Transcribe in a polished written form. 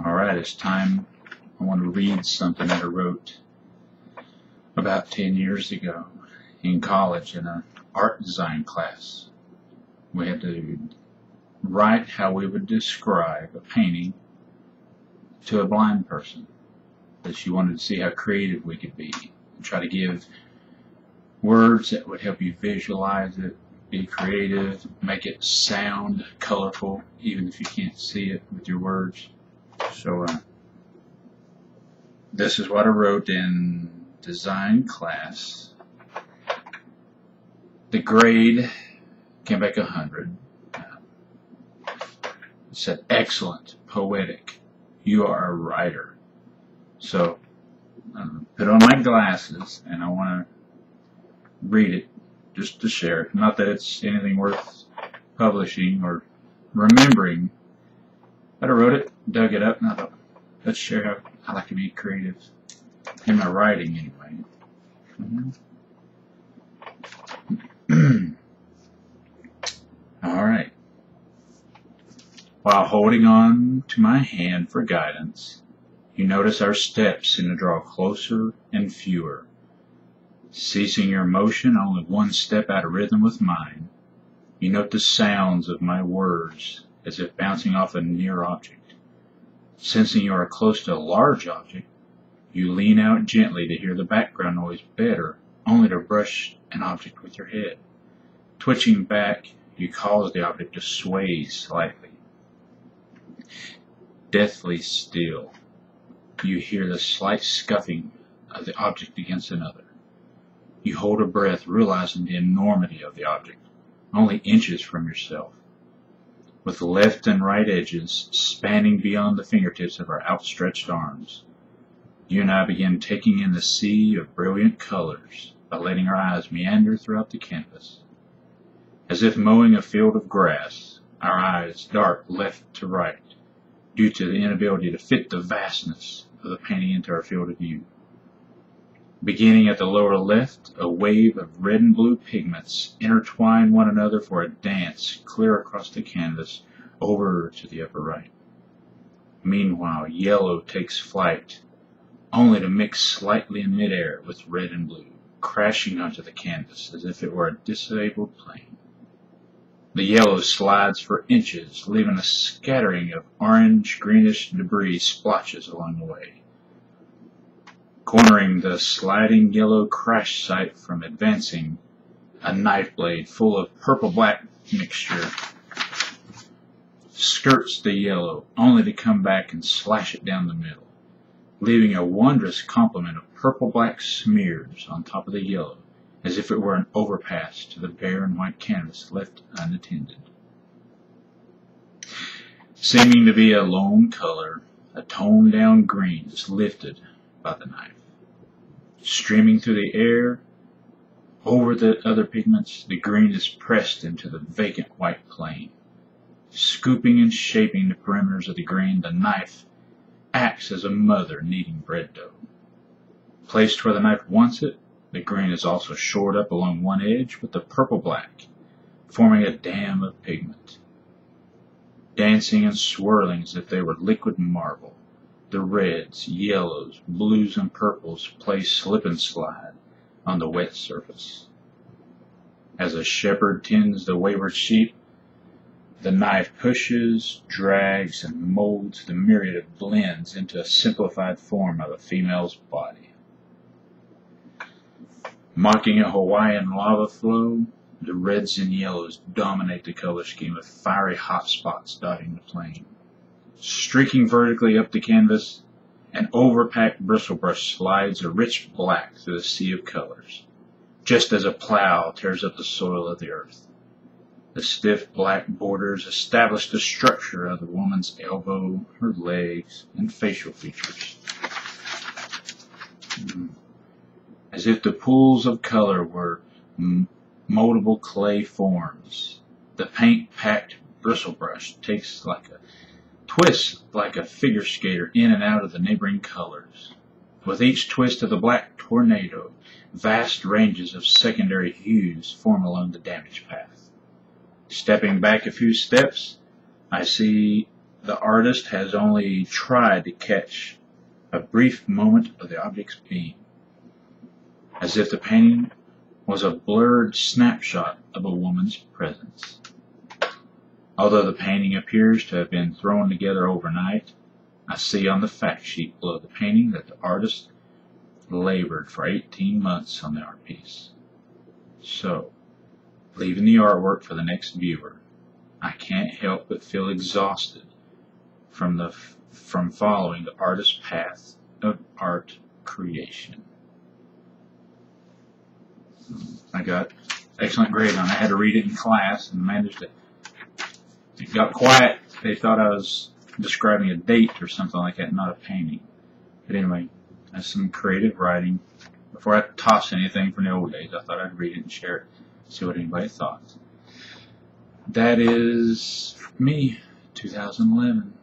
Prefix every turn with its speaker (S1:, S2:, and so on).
S1: Alright, it's time. I want to read something that I wrote about 10 years ago in college in an art design class. We had to write how we would describe a painting to a blind person. That she wanted to see how creative we could be and try to give words that would help you visualize it, be creative, make it sound colorful, even if you can't see it with your words. So this is what I wrote in design class. The grade came back 100. It said, excellent, poetic, you are a writer. So put on my glasses and I want to read it just to share it. Not that it's anything worth publishing or remembering, but I wrote it, dug it up, and I thought, let's share how I like to be creative in my writing anyway. Alright. While holding on to my hand for guidance, you notice our steps seem to draw closer and fewer. Ceasing your motion only one step out of rhythm with mine, you note the sounds of my words as if bouncing off a near object. Sensing you are close to a large object, you lean out gently to hear the background noise better, only to brush an object with your head. Twitching back, you cause the object to sway slightly. Deathly still, you hear the slight scuffing of the object against another. You hold a breath, realizing the enormity of the object, only inches from yourself. With the left and right edges spanning beyond the fingertips of our outstretched arms, you and I begin taking in the sea of brilliant colors by letting our eyes meander throughout the canvas. As if mowing a field of grass, our eyes dart left to right due to the inability to fit the vastness of the painting into our field of view. Beginning at the lower left, a wave of red and blue pigments intertwine one another for a dance clear across the canvas over to the upper right. Meanwhile, yellow takes flight, only to mix slightly in midair with red and blue, crashing onto the canvas as if it were a disabled plane. The yellow slides for inches, leaving a scattering of orange-greenish debris splotches along the way. Cornering the sliding yellow crash site from advancing, a knife blade full of purple-black mixture skirts the yellow, only to come back and slash it down the middle, leaving a wondrous complement of purple-black smears on top of the yellow, as if it were an overpass to the bare and white canvas left unattended. Seeming to be a lone color, a toned-down green is lifted by the knife. Streaming through the air, over the other pigments, the green is pressed into the vacant white plane. Scooping and shaping the perimeters of the green, the knife acts as a mother kneading bread dough. Placed where the knife wants it, the green is also shored up along one edge with the purple-black, forming a dam of pigment. Dancing and swirling as if they were liquid marble, the reds, yellows, blues, and purples play slip and slide on the wet surface. As a shepherd tends the wayward sheep, the knife pushes, drags, and molds the myriad of blends into a simplified form of a female's body. Mocking a Hawaiian lava flow, the reds and yellows dominate the color scheme with fiery hot spots dotting the plane. Streaking vertically up the canvas, an overpacked bristle brush slides a rich black through the sea of colors, just as a plow tears up the soil of the earth. The stiff black borders establish the structure of the woman's elbow, her legs, and facial features. As if the pools of color were moldable clay forms, the paint-packed bristle brush takes twists like a figure skater in and out of the neighboring colors. With each twist of the black tornado, vast ranges of secondary hues form along the damage path. Stepping back a few steps, I see the artist has only tried to catch a brief moment of the object's being, as if the painting was a blurred snapshot of a woman's presence. Although the painting appears to have been thrown together overnight, I see on the fact sheet below the painting that the artist labored for 18 months on the art piece. So, leaving the artwork for the next viewer, I can't help but feel exhausted from following the artist's path of art creation. I got excellent grade on it. I had to read it in class and managed to. It got quiet. They thought I was describing a date or something like that, not a painting. But anyway, that's some creative writing. Before I toss anything from the old days, I thought I'd read it and share it, see what anybody thought. That is me, 2011.